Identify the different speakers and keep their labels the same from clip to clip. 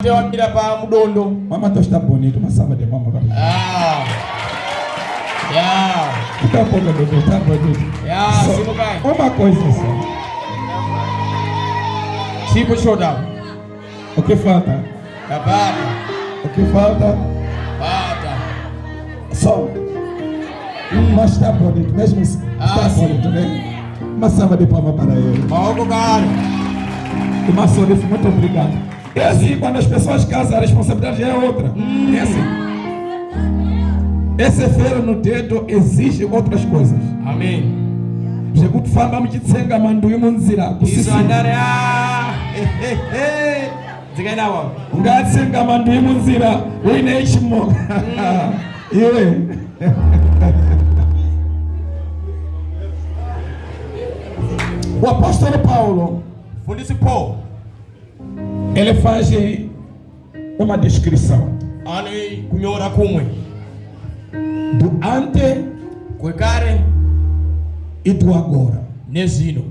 Speaker 1: Mira pa mudondo.
Speaker 2: Mama tu está bonito, mas sabe de mama vai. Tá bonito, tá bonito.
Speaker 1: Simu kai.
Speaker 2: Uma coisa só.
Speaker 1: Simu showdown.
Speaker 2: O que falta?
Speaker 1: Bata.
Speaker 2: O que falta?
Speaker 1: Bata.
Speaker 2: Só. Mas está bonito, mesmo está bonito, né? Uma salva de palmas para ele.
Speaker 1: Paulo cara.
Speaker 2: E Maçonif, muito obrigado. É assim, quando as pessoas casam, a responsabilidade é outra. É assim. Esse ferro no dedo exige outras coisas.
Speaker 1: Amém.
Speaker 2: Jesus fala de tsenga mandu imunzira.
Speaker 1: Isso andare Zikaenda wa.
Speaker 2: Ngati tsenga mandu imunzira. Uineishi mo. Iwe. O apóstolo Paulo,
Speaker 1: Fundisi Paul,
Speaker 2: ele faz uma descrição
Speaker 1: ani kunyora kumwe
Speaker 2: do ante
Speaker 1: kwekare
Speaker 2: e do agora.
Speaker 1: nezino.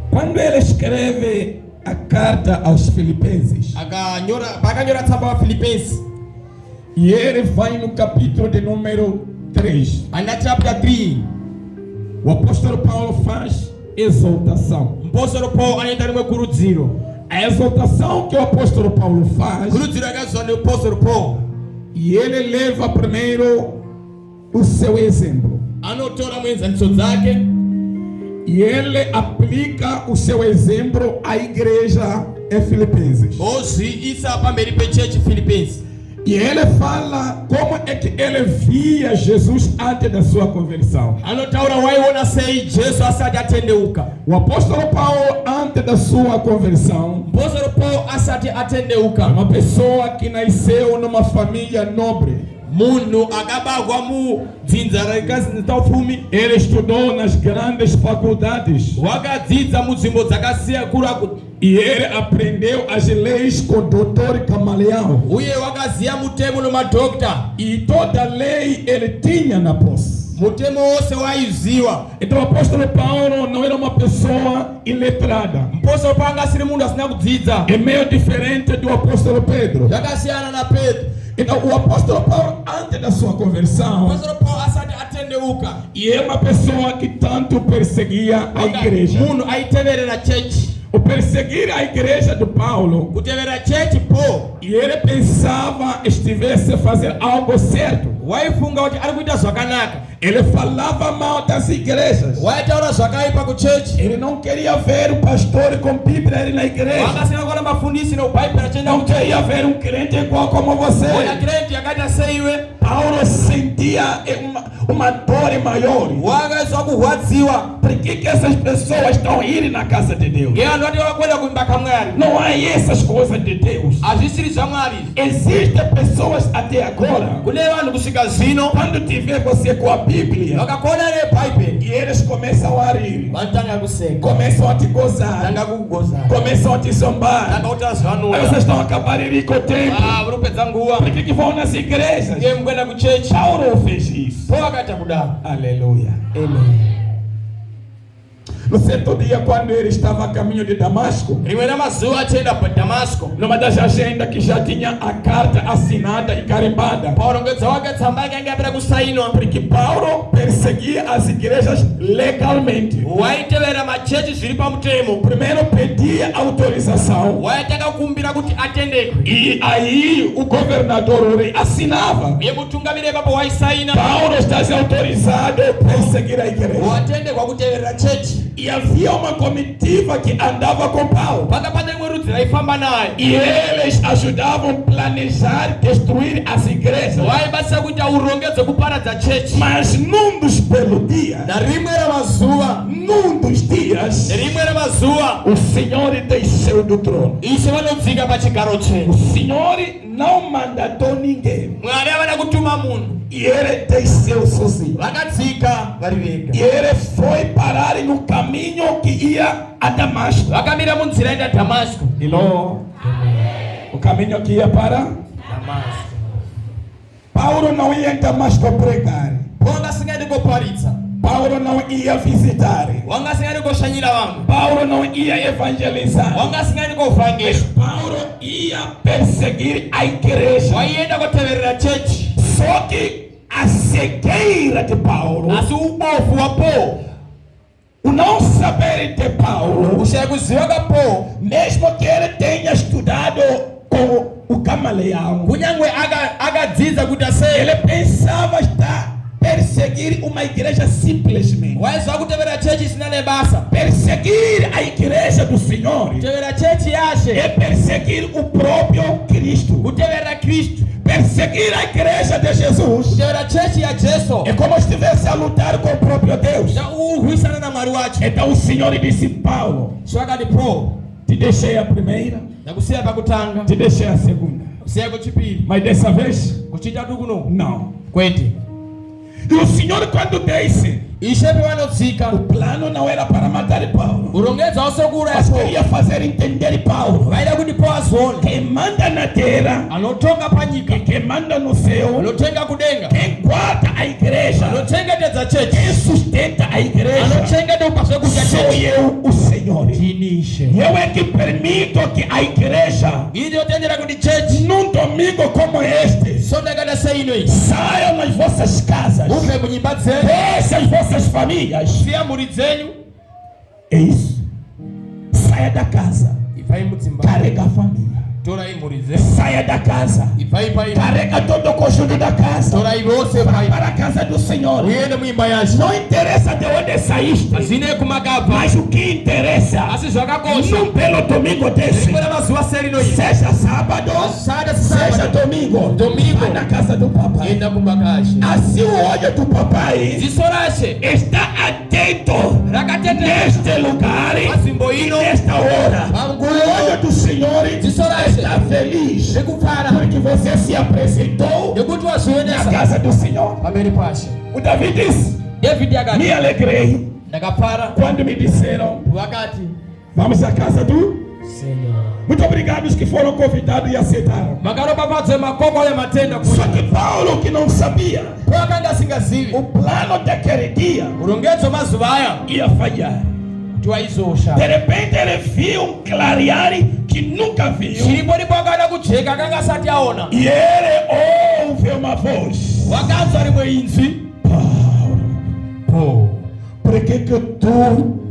Speaker 2: Quando ele escreve a carta aos Filipenses,
Speaker 1: Pakanyora tsamba wa Filipenses,
Speaker 2: e ele vai no capítulo de número 3,
Speaker 1: anda chapter 3,
Speaker 2: o apóstolo Paulo faz exaltação.
Speaker 1: Mpostolo Paul anaenda rimwe kurudziro.
Speaker 2: A exaltação que o apóstolo Paulo faz,
Speaker 1: Kurudziro yakazwa ne Mpostolo Paul,
Speaker 2: e ele leva primeiro o seu exemplo.
Speaker 1: anotora mwenzaniso dzake,
Speaker 2: E ele aplica o seu exemplo à igreja em Filipenses.
Speaker 1: ozviisa pamberi pechechi Filipenses.
Speaker 2: E ele fala como é que ele via Jesus antes da sua conversão.
Speaker 1: Anotaura waiona sei Jesu asati atendeuka.
Speaker 2: O apóstolo Paulo, antes da sua conversão,
Speaker 1: Mpostolo Paul asati atendeuka,
Speaker 2: uma pessoa que nasceu numa família nobre.
Speaker 1: munhu akabagwa mu dzinza raitaufumi,
Speaker 2: Ele estudou nas grandes faculdades.
Speaker 1: wakadzidza munzvimbo dzakasiyakura,
Speaker 2: E ele aprendeu as leis com o doutor Gamaliel.
Speaker 1: uye wakaziya mutemo nemadhokta.
Speaker 2: E toda lei ele tinha na posse.
Speaker 1: Mutemo wose waiziwa.
Speaker 2: Então o apóstolo Paulo não era uma pessoa iletrada.
Speaker 1: Mpostolo Paul anga asiri munhu asina kudzidza,
Speaker 2: É meio diferente do apóstolo Pedro.
Speaker 1: yakasiyana na Petro.
Speaker 2: Então o apóstolo Paulo, antes da sua conversão,
Speaker 1: Mpostolo Paul asati atendeuka,
Speaker 2: e é uma pessoa que tanto perseguia a igreja.
Speaker 1: munhu aiteverera chechi.
Speaker 2: O perseguir a igreja de Paulo,
Speaker 1: Kutevera chechi Paul
Speaker 2: e ele pensava estivesse a fazer algo certo.
Speaker 1: waifunga kuti ari kuita zvakanaka,
Speaker 2: Ele falava mal das igrejas.
Speaker 1: waitaura zvakaipa kuchechi.
Speaker 2: Ele não queria ver o pastor com Bíblia ali na igreja.
Speaker 1: Wakasina kuona mafundisi neubhaibheri achienda
Speaker 2: Não
Speaker 1: kuchechi.
Speaker 2: queria ver um crente igual como você.
Speaker 1: Ona kreti yakaita seiwe,
Speaker 2: Paulo sentia uma dor maior.
Speaker 1: wakazwa kurwadziwa.
Speaker 2: Por que essas pessoas estão indo na casa de Deus?
Speaker 1: Ye vanhu vati vakwenda kuimba kamwari,
Speaker 2: Não há essas coisas de Deus.
Speaker 1: hazvisiri zvamwari.
Speaker 2: Existem pessoas até agora,
Speaker 1: Kune vanhu kusvika zvino
Speaker 2: quando tiver você com a Bíblia,
Speaker 1: vakakuona nebhaibheri
Speaker 2: e eles começam a rir,
Speaker 1: vanotanga kuseka,
Speaker 2: começam a te gozar,
Speaker 1: tanga kukugoza,
Speaker 2: começam a te zombar.
Speaker 1: tanga kuti
Speaker 2: Aí
Speaker 1: azvanura.
Speaker 2: vocês estão acabando de ir com o tempo.
Speaker 1: Uri kupedza nguva,
Speaker 2: Por que vão nas igrejas?
Speaker 1: nge mukuenda kuchechi.
Speaker 2: Paulo fez isso.
Speaker 1: Po akaita kudaro.
Speaker 2: Aleluia.
Speaker 1: Amen.
Speaker 2: No certo dia, quando ele estava a caminho de Damasco,
Speaker 1: Rimwe ramazuva achienda paDhamasco,
Speaker 2: numa das agendas que já tinha a carta assinada e carimbada,
Speaker 1: Paulo ngedza wake tsamba yake yanga yapera kusainwa,
Speaker 2: porque Paulo perseguia as igrejas legalmente.
Speaker 1: waitevera machechi zviri pamutemo,
Speaker 2: Primeiro pedia autorização
Speaker 1: waitanga kukumbira kuti atendekwe,
Speaker 2: e aí o governador assinava.
Speaker 1: uye mutungamiri ipapo waisaina,
Speaker 2: Paulo está autorizado a perseguir a igreja.
Speaker 1: watendekwa kuteverera chechi.
Speaker 2: E havia uma comitiva que andava com Paulo.
Speaker 1: Paka pane rimwe rudzi raifamba naye,
Speaker 2: E eles ajudavam a planejar destruir as igrejas.
Speaker 1: waibatsira kuita urongedze kuparadza chechi.
Speaker 2: Mas num dos belos dias,
Speaker 1: Na rimwe ramazuva,
Speaker 2: num dos dias,
Speaker 1: rimwe ramazuva,
Speaker 2: o Senhor desceu do trono.
Speaker 1: ishe vanodzika pachigaro
Speaker 2: O
Speaker 1: chenu.
Speaker 2: Senhor não mandatou ninguém.
Speaker 1: Mwari havana kutuma munhu,
Speaker 2: E ele desceu sozinho.
Speaker 1: vakadzika vari vega,
Speaker 2: E ele foi parar no caminho que ia a Damasco.
Speaker 1: vakamira munzira enda Dhamasco.
Speaker 2: Hello. O caminho que ia para
Speaker 1: Dhamasco.
Speaker 2: Paulo não ia em Damasco pregar.
Speaker 1: Wanga singaende koparidza,
Speaker 2: Paulo não ia visitar.
Speaker 1: wanga singaende koshanyira vanhu,
Speaker 2: Paulo não ia evangelizar.
Speaker 1: wanga singaende kovhangera,
Speaker 2: Paulo ia perseguir a igreja.
Speaker 1: waienda kuteverera chechi.
Speaker 2: Só que a cegueira de Paulo,
Speaker 1: asi ubofu wa Paulo,
Speaker 2: o não saber de Paulo,
Speaker 1: kushaya kuziva kwa Paulo,
Speaker 2: mesmo que ele tenha estudado com o Gamaliel,
Speaker 1: kunyangwe akadziza kuti aseye,
Speaker 2: ele pensava estar perseguir uma igreja simplesmente.
Speaker 1: waiziva kuteverera chechi isina nebasa.
Speaker 2: Perseguir a igreja do Senhor
Speaker 1: Kuteverera chechi yashe
Speaker 2: é perseguir o próprio Cristo.
Speaker 1: kuteverera Kristu.
Speaker 2: Perseguir a igreja de Jesus
Speaker 1: Kuteverera chechi ya Jesu
Speaker 2: é como se estivesse a lutar com o próprio Deus.
Speaker 1: urwisana na Mwari wacho.
Speaker 2: Então o Senhor disse: Paulo,
Speaker 1: Swakati Paulo,
Speaker 2: te deixei a primeira,
Speaker 1: nakusiya pakutanga,
Speaker 2: te deixei a segunda,
Speaker 1: kusiya kuchipiri,
Speaker 2: mas dessa vez,
Speaker 1: kuchitatu kuno
Speaker 2: não.
Speaker 1: kwete.
Speaker 2: E o Senhor, quando disse,
Speaker 1: Ishepe wanotsika,
Speaker 2: o plano não era para matar Paulo,
Speaker 1: urongedza osokura
Speaker 2: mas
Speaker 1: yapo,
Speaker 2: queria fazer entender Paulo
Speaker 1: vaida kuti Paulo azone
Speaker 2: quem manda na terra
Speaker 1: anotonga panyika,
Speaker 2: e quem manda no céu,
Speaker 1: anotenga kudenga,
Speaker 2: quem guarda a igreja,
Speaker 1: anochengetedza chechi,
Speaker 2: quem sustenta a igreja,
Speaker 1: anochengeta upaswe kudya
Speaker 2: sou
Speaker 1: chechi.
Speaker 2: eu, o Senhor.
Speaker 1: Tinishe
Speaker 2: Eu é que permito que a igreja,
Speaker 1: ili yotendera kuti chechi
Speaker 2: num domingo como este,
Speaker 1: sondakata seino iyi
Speaker 2: saiam nas vossas casas,
Speaker 1: upe munyumba dzenyu,
Speaker 2: deixem as vossas famílias.
Speaker 1: siya muli dzenyu,
Speaker 2: É isso. Saia da casa,
Speaker 1: ibvayi mudzimba,
Speaker 2: carrega a família.
Speaker 1: torai muli dzenyu,
Speaker 2: Saia da casa,
Speaker 1: ibvayi paipa,
Speaker 2: carrega todo o conjunto da casa
Speaker 1: torai vose paipa,
Speaker 2: para a casa do Senhor.
Speaker 1: uyende muimba yacho.
Speaker 2: Não interessa de onde saíste,
Speaker 1: Azine kumakabva,
Speaker 2: mas o que interessa,
Speaker 1: asi zvakakosha
Speaker 2: num belo domingo desse,
Speaker 1: zvirikuona mazuva serino iyi,
Speaker 2: seja sábado,
Speaker 1: sada
Speaker 2: seja
Speaker 1: sisaba
Speaker 2: domingo,
Speaker 1: Domingo.
Speaker 2: vai na casa do papai.
Speaker 1: enda kumakashe,
Speaker 2: Assim o olho do papai
Speaker 1: ziso rashe
Speaker 2: está atento
Speaker 1: rakatetera
Speaker 2: neste lugar e
Speaker 1: panzvimbo ino,
Speaker 2: nesta hora. O
Speaker 1: panguyo
Speaker 2: olho do Senhor
Speaker 1: zisorashe
Speaker 2: está feliz
Speaker 1: rekufara
Speaker 2: porque você se apresentou
Speaker 1: nekuti
Speaker 2: na
Speaker 1: wazviendesa
Speaker 2: casa do Senhor.
Speaker 1: pamberi pashe.
Speaker 2: O Davi disse:
Speaker 1: David akati
Speaker 2: me alegrei
Speaker 1: ndakafara
Speaker 2: quando me disseram,
Speaker 1: vakati
Speaker 2: vamos à casa do...
Speaker 1: Senhor,
Speaker 2: Muito obrigado os que foram convidados e aceitaram.
Speaker 1: makaropapadzwe makoko ematenda
Speaker 2: Só
Speaker 1: kuti
Speaker 2: que Paulo, que não sabia,
Speaker 1: po akanga asingazivi
Speaker 2: o plano daquele dia
Speaker 1: urongedzwa mazuva aya
Speaker 2: ia falhar.
Speaker 1: kuti waizosha.
Speaker 2: De repente ele viu um clarear que nunca viu.
Speaker 1: Chiripo ndipo akada kujeka akanga asati aona,
Speaker 2: E ele ouve uma voz:
Speaker 1: wakanzwa rimwe inzwi,
Speaker 2: Paulo, por que tu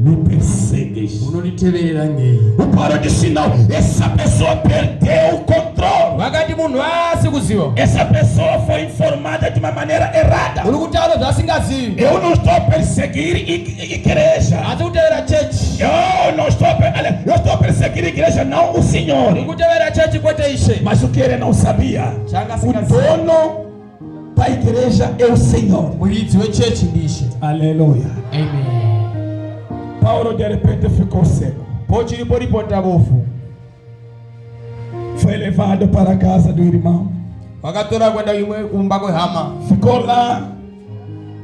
Speaker 2: me persegues?
Speaker 1: unonditeverera ngei?
Speaker 2: O Paulo disse: não, essa pessoa perdeu o controle.
Speaker 1: Vakati munhu aasi kuziva,
Speaker 2: Essa pessoa foi informada de uma maneira errada.
Speaker 1: uri kutaura zvasingazivi,
Speaker 2: Eu não estou perseguindo igreja.
Speaker 1: asi kutevera chechi,
Speaker 2: Eu não estou, eu estou perseguindo igreja, não o Senhor.
Speaker 1: uri kutevera chechi kwete ishe.
Speaker 2: Mas o que ele não sabia,
Speaker 1: Changa
Speaker 2: o
Speaker 1: singazivi,
Speaker 2: dono da igreja é o Senhor.
Speaker 1: muridzi wechechi ndishe.
Speaker 2: Aleluia.
Speaker 1: Amen.
Speaker 2: Paulo de repente ficou cego.
Speaker 1: Po chiripo ripota bofu,
Speaker 2: Foi levado para a casa do irmão.
Speaker 1: vakatora kwenda imwe kumba kwehama,
Speaker 2: Ficou lá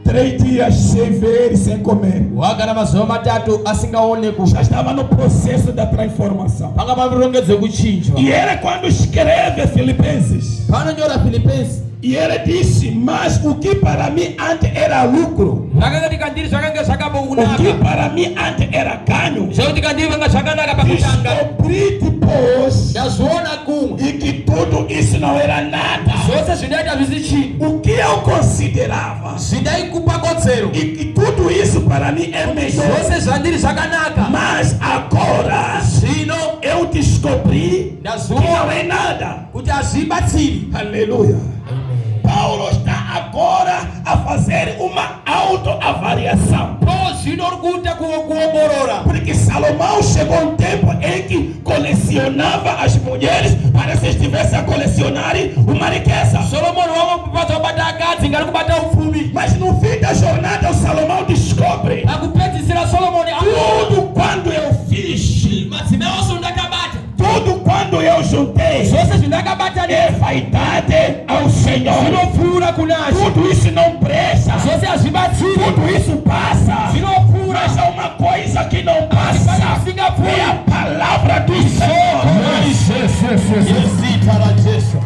Speaker 2: 3 dias sem ver e sem comer.
Speaker 1: wagara mazuva matatu asingaonekwi,
Speaker 2: Já estava no processo da transformação.
Speaker 1: panga pavirongedzwe kuchinjwa.
Speaker 2: E ele, quando escreve Filipenses,
Speaker 1: Panonyora Filipensi,
Speaker 2: e ele disse: mas o que para mim antes era lucro,
Speaker 1: zvakanga tikandiri zvakanga
Speaker 2: o que
Speaker 1: zvakabokunaka,
Speaker 2: para mim antes era ganho,
Speaker 1: zvekuti kandiri vanga zvakanaka pakutanga,
Speaker 2: descobri depois
Speaker 1: ndazviona kumwe
Speaker 2: e que tudo isso não era nada.
Speaker 1: zvose zvinoita zvisi chinhu,
Speaker 2: O que eu considerava
Speaker 1: zvidaikupa kodzero,
Speaker 2: e que tudo isso para mim é melhor.
Speaker 1: zvose zvandiri zvakanaka,
Speaker 2: Mas agora
Speaker 1: zvino
Speaker 2: eu descobri que não
Speaker 1: ndazviona
Speaker 2: é nada.
Speaker 1: kuti hazvibatsiri.
Speaker 2: Aleluia. Paulo está agora a fazer uma autoavaliação.
Speaker 1: Po zvino uri kuita kuongorora,
Speaker 2: Porque Salomão chegou um tempo em que colecionava as mulheres para se estivesse a colecionar uma riqueza.
Speaker 1: solomoni wamapapadza kubata akadzi ngari kubata upfumi.
Speaker 2: Mas no fim da jornada o Salomão descobre
Speaker 1: Akupedzisira solomoni
Speaker 2: tudo quando eu fiz,
Speaker 1: madzimai ose ndakabata,
Speaker 2: tudo quando eu juntei,
Speaker 1: zvose zvindakabata
Speaker 2: é vaidade ao Senhor.
Speaker 1: zvinopfuura kunaShe,
Speaker 2: Tudo isso não presta,
Speaker 1: zvose hazvibatsiri,
Speaker 2: tudo isso passa.
Speaker 1: zvinopfuura.
Speaker 2: Mas há uma coisa que não passa, é a palavra do Senhor.
Speaker 1: Zita raJesu.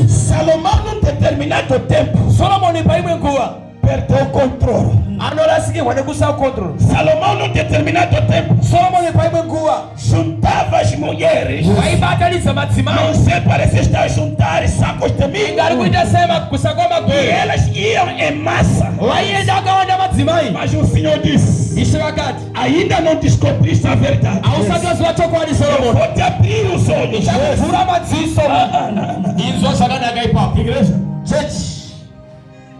Speaker 2: Salomão, num determinado tempo,
Speaker 1: Solomoni paimwe nguva
Speaker 2: perdeu o controle.
Speaker 1: Anorasikirwa nekusa control.
Speaker 2: Salomão, num determinado tempo,
Speaker 1: Solomon paimwenguwa
Speaker 2: juntava as mulheres.
Speaker 1: vaibatanisa madzimai
Speaker 2: Não sei, parece estar a juntar sacos de milho.
Speaker 1: ingari kuita sema kusakwa
Speaker 2: E
Speaker 1: magwere
Speaker 2: elas iam em massa.
Speaker 1: vaienda akawanda madzimai.
Speaker 2: Mas o Senhor disse:
Speaker 1: Ishe vakati
Speaker 2: ainda não descobriste a verdade.
Speaker 1: ausatoziva chokwadi
Speaker 2: Eu
Speaker 1: Solomon.
Speaker 2: vou te abrir os olhos.
Speaker 1: Chakuvhura madziso inzwa zvakanaka ipapo.
Speaker 2: Igreja,
Speaker 1: Church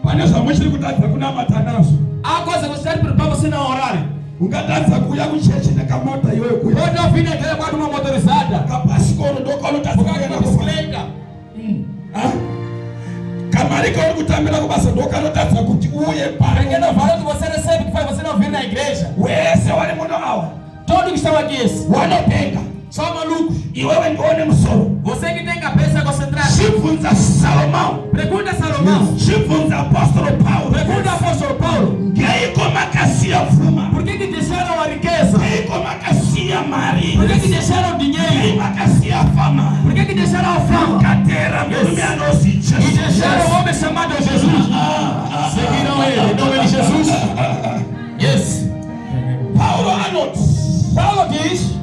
Speaker 2: pane zvamuchiri kutadza kunamata nazvo.
Speaker 1: akwazi kusitari pano sina orari
Speaker 2: Ungatadza kuuya kuchechi nekamota iwewe kuya
Speaker 1: otofina ndele kwati mamotorizada
Speaker 2: kapasikoro ndokaunotadza kuya nako.
Speaker 1: ukakudisplayka
Speaker 2: Kamari kauri kutambira kubasa ndokanotadza kuti uye
Speaker 1: pengena
Speaker 2: pano.
Speaker 1: vharo tivosere 75 vasina uvhiri na igreja
Speaker 2: Wese wari muno awa
Speaker 1: todi kushawagesi
Speaker 2: wanopenga.
Speaker 1: soma luku
Speaker 2: Iwewe ndione musoro.
Speaker 1: você que tem cabeça concentrada
Speaker 2: Chibvunza Salomão.
Speaker 1: pergunta Salomão
Speaker 2: Chibvunza apóstolo Paulo.
Speaker 1: pergunta apóstolo Paulo
Speaker 2: Ngeiko makasia pfuma.
Speaker 1: por que deixaram a riqueza
Speaker 2: Ngeiko makasia mari.
Speaker 1: por que deixaram o
Speaker 2: Ngeiko
Speaker 1: dinheiro
Speaker 2: makasia fama.
Speaker 1: por que deixaram a fama
Speaker 2: Katera murume anozi
Speaker 1: e
Speaker 2: Jesus.
Speaker 1: deixaram o homem chamado Jesus seguiram ele em nome de Jesus. Yes,
Speaker 2: Paulo anoti.
Speaker 1: Paulo diz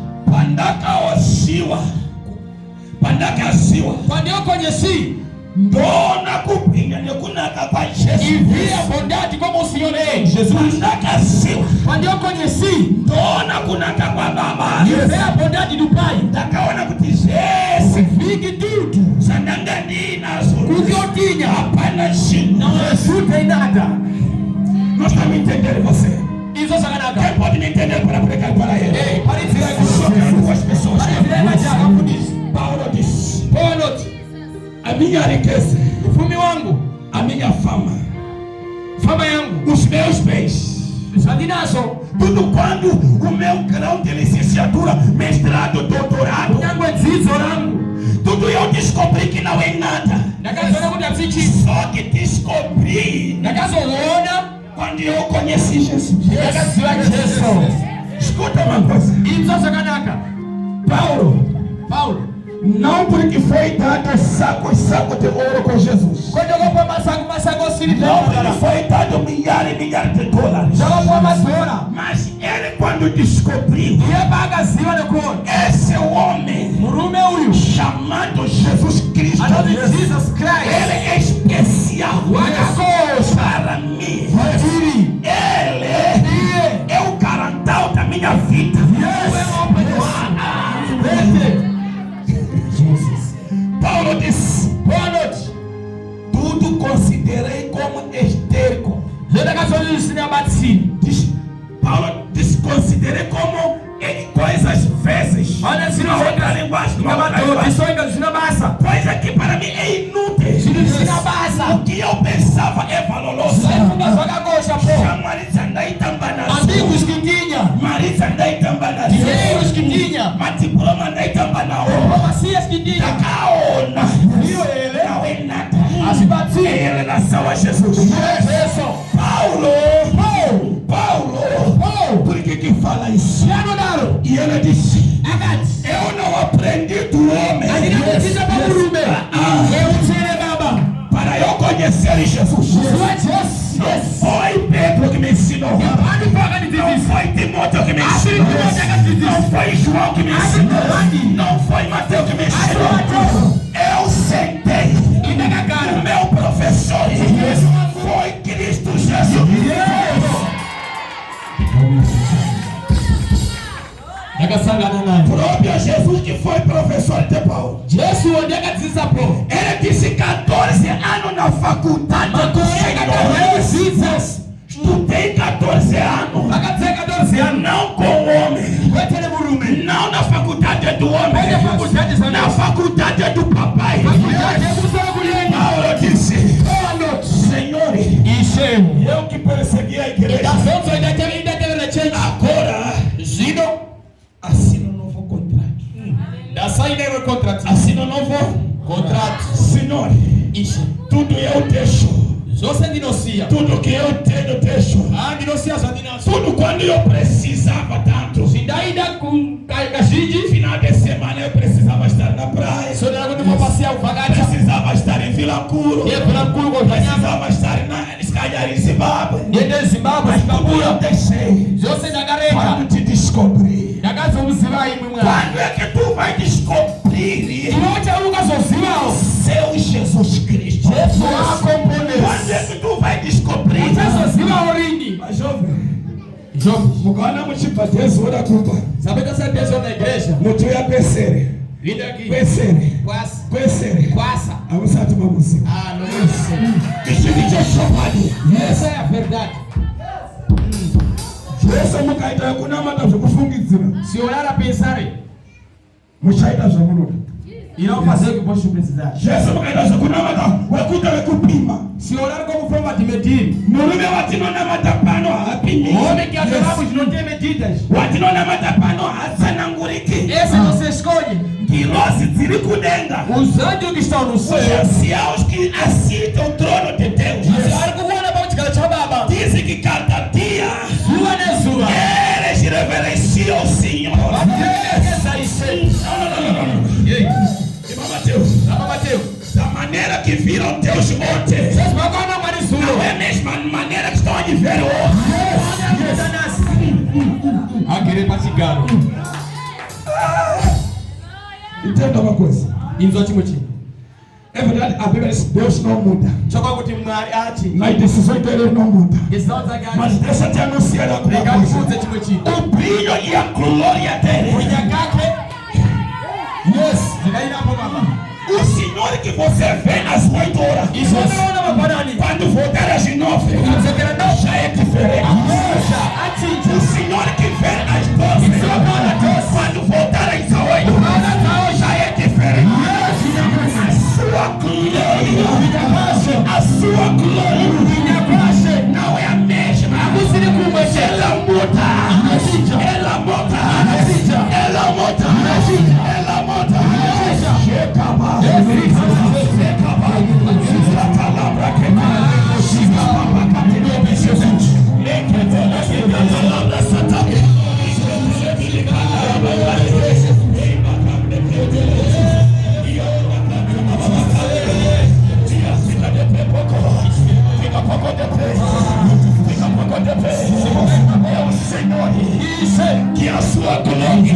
Speaker 2: pandakaziwa
Speaker 1: quando eu conheci
Speaker 2: ndona kupinga nekunaka kwa
Speaker 1: e
Speaker 2: Yesu.
Speaker 1: vi a bondade como o Senhor é Jesus.
Speaker 2: Pandakaziwa
Speaker 1: Quando eu conheci
Speaker 2: ndona kunaka kwa Baba.
Speaker 1: e vi a bondade do Pai,
Speaker 2: Ndakaona kuti Yesu
Speaker 1: vi que tudo
Speaker 2: zandanga ndinazo
Speaker 1: o que eu tinha
Speaker 2: hapana chino.
Speaker 1: não resulta em nada.
Speaker 2: Nós estamos entendendo você.
Speaker 1: Isso é sacanagem.
Speaker 2: Quem pode me entender para pregar para ele?
Speaker 1: Ei, pare de virar
Speaker 2: Só quero duas pessoas.
Speaker 1: Pare de virar majaga por isso.
Speaker 2: Paulo disse:
Speaker 1: Boa noite.
Speaker 2: a minha riqueza,
Speaker 1: Ufumi wangu,
Speaker 2: a minha fama,
Speaker 1: fama yangu,
Speaker 2: os meus bens,
Speaker 1: sadinaso,
Speaker 2: tudo quando o meu grau de licenciatura, mestrado, doutorado,
Speaker 1: yangu nzizo langu.
Speaker 2: tudo eu descobri que não é nada.
Speaker 1: Ndakazoona kuti apsichi.
Speaker 2: Só que descobri
Speaker 1: Ndakazoona
Speaker 2: quando eu conheci Jesus.
Speaker 1: ndakaziva Yesu.
Speaker 2: Escuta uma coisa.
Speaker 1: Isso sakanaka.
Speaker 2: Paulo, não porque foi dado saco e saco de ouro com Jesus.
Speaker 1: Quando eu vou masago siri
Speaker 2: Não porque foi dado milhar e milhar de dólares.
Speaker 1: jogo masora.
Speaker 2: Mas ele quando descobriu
Speaker 1: Iye bagaziva nekuona.
Speaker 2: esse homem
Speaker 1: Murume uyu
Speaker 2: chamado Jesus Cristo,
Speaker 1: anoti Jesus Christ.
Speaker 2: ele é especial
Speaker 1: Wakakosha.
Speaker 2: para mim.
Speaker 1: Matiri.
Speaker 2: Ele
Speaker 1: Iye.
Speaker 2: é o garantal da minha vida. Paulo disse:
Speaker 1: Boa noite.
Speaker 2: tudo considerei como esterco. Diz, Paulo disse: considerei como coisas vezes.
Speaker 1: Olha, se não
Speaker 2: outra linguagem, uma outra linguagem. Coisa que para mim é inútil. O que eu pensava é valoroso. Marisa andai tambanasi.
Speaker 1: Amigos que tinha,
Speaker 2: Marisa andai tambanasi.
Speaker 1: dinheiros que tinha,
Speaker 2: Matiploma andai tambanao.
Speaker 1: diplomacias que tinha.
Speaker 2: Takaona.
Speaker 1: Viu ele?
Speaker 2: Não é nada.
Speaker 1: As batia.
Speaker 2: Em relação a Jesus.
Speaker 1: Isso.
Speaker 2: Paulo, por que fala isso? E ele disse: eu não aprendi do homem para eu conhecer Jesus. Não foi Pedro que me ensinou. Não foi Timóteo que me ensinou. Não foi João que me ensinou. Não foi Mateus que me ensinou. Eu sentei. O meu professor foi Cristo Jesus. Próprio Jesus que foi professor de Paulo. Ele disse 14 anos na faculdade do Senhor. Estudei 14 anos. Não com o homem. Não na faculdade do homem. Na faculdade do papai. Paulo disse: Senhor, eu que persegui a igreja, agora assina um novo contrato. Assina um novo contrato. Senhor, tudo eu deixo. Tudo que eu tenho deixo. Tudo quando eu precisava tanto. Final de semana eu precisava estar na praia. Precisava estar em Vila Curo. Precisava estar na Escalha ali Zimbabwe.
Speaker 1: Niende Zimbabwe
Speaker 2: Mas eu deixei
Speaker 1: Jose ndagareka
Speaker 2: para te descobrir.
Speaker 1: Ndakazo muziva imwe mwana.
Speaker 2: Quando é que tu vai descobrir
Speaker 1: Iwocha ukazozivawo
Speaker 2: seu Jesus Cristo? Quando é que tu vai descobrir?
Speaker 1: Uchazozivawo lini?
Speaker 2: Mas jovem, mukana muchibhatezo ora kupa.
Speaker 1: Sabeta sabezo na igreja.
Speaker 2: Mutu ya pesere.
Speaker 1: Linda aqui.
Speaker 2: Pesere.
Speaker 1: Quasa.
Speaker 2: Pesere.
Speaker 1: Quasa.
Speaker 2: Amusati mamuzimu.
Speaker 1: Ah, não é isso.
Speaker 2: Isso é chamado.
Speaker 1: Essa é a verdade.
Speaker 2: Essa mukaita kunamata zvokufungidzira.
Speaker 1: Se olhar a pensar,
Speaker 2: muchaita zvamunoda.
Speaker 1: irão fazer o que você precisar.
Speaker 2: Essa mukaita zvokunamata wekuita wekupima.
Speaker 1: Se olhar como forma de medir,
Speaker 2: murume watinonamata pano haapimi.
Speaker 1: homem que adoramos não tem medidas.
Speaker 2: Watinonamata pano haatsananguriki.
Speaker 1: Esse você escolhe.
Speaker 2: Ngilosi dziri kudenga.
Speaker 1: Os anjos que estão no céu.
Speaker 2: Os que assistem o trono de Deus. Dizem que cada dia eles reverenciam o Senhor. Mateus, da maneira que viram Deus ontem, não é a mesma maneira que estão a ver hoje.
Speaker 1: A querer para cigano.
Speaker 2: Entenda uma coisa. É verdade, a Bíblia diz que Deus não muda. Mas decisões dele não mudam. Mas deixa eu te anunciar alguma coisa. O brilho e a glória dele. O Senhor que você vê às 8 horas, quando voltar às 9, já é diferente. O Senhor que vê às 12, quando voltar às 8, já é diferente. A sua glória não é a mesma. Ela muda. Ela muda. Ela muda. Ela muda. É o Senhor que a sua glória.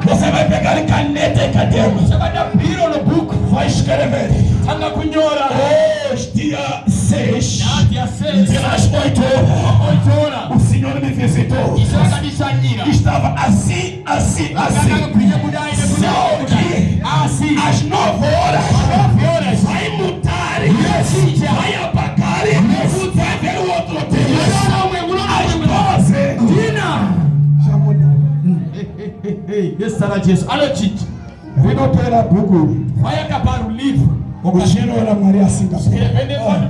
Speaker 2: Você vai pegar caneta e caderno. Você vai dar piro no buco. Vai escrever. Hoje, dia 6, pelas 8 horas, o Senhor me visitou. Estava assim. Só que às 9 horas vai mudar. Vai apagar. Vai ver o outro Deus. Às 12.
Speaker 1: Vai acabar o livro.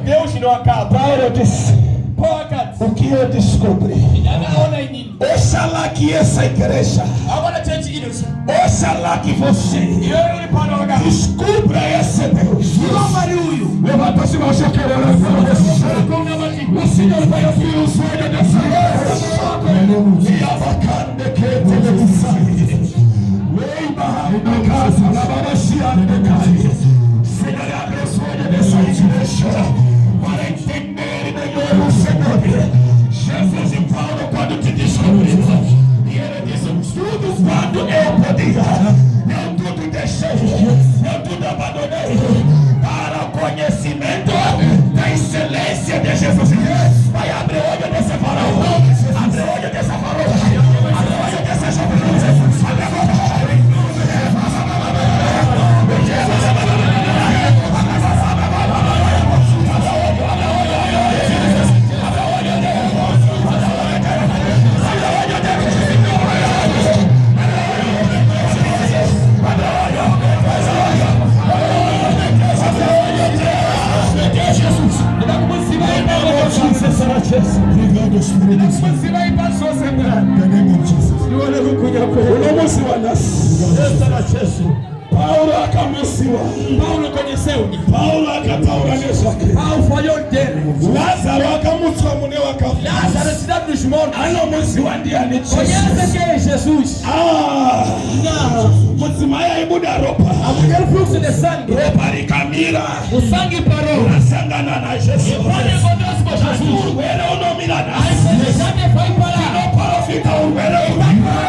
Speaker 1: Deus não acaba.
Speaker 2: O que eu descobri? Oxalá que essa igreja, oxalá que você descubra esse Deus. Levanta-se, meu chefe. O Senhor vai abrir os olhos dessa igreja. E abacande que televisão. Na casa, na baixia, Senhor, abre os olhos dessa igreja para entender melhor o Senhor. Jesus e Paulo, quando te descobriram, e ele disse: tudo quando eu podia, eu tudo deixei, eu tudo abandonei para o conhecimento da excelência de Jesus. Vai abrir o olho desse farol, abre o olho dessa farol, abre o olho dessa jovem. Obrigado, Espírito Santo. Você vai para a sua semana. Paulo akamusiwa.
Speaker 1: Paulo conheceu-me.
Speaker 2: Paulo akataura neshake.
Speaker 1: Paulo falhou dele.
Speaker 2: Lázaro akamusiwa mune wakafa.
Speaker 1: Lázaro, a cidade dos mortos.
Speaker 2: Anomusiwa ndiani Jesus.
Speaker 1: Conhece quem é Jesus? Não.
Speaker 2: Musimaya ibuda ropa.
Speaker 1: Aquele fluxo de sangue.
Speaker 2: Ropa rikamira.
Speaker 1: O sangue parou.
Speaker 2: Nasangana na Jesus.
Speaker 1: Pode encontrar-se com Jesus.
Speaker 2: Uwele unomila na.
Speaker 1: A enfermidade foi parar.
Speaker 2: Parafika uwele unomila.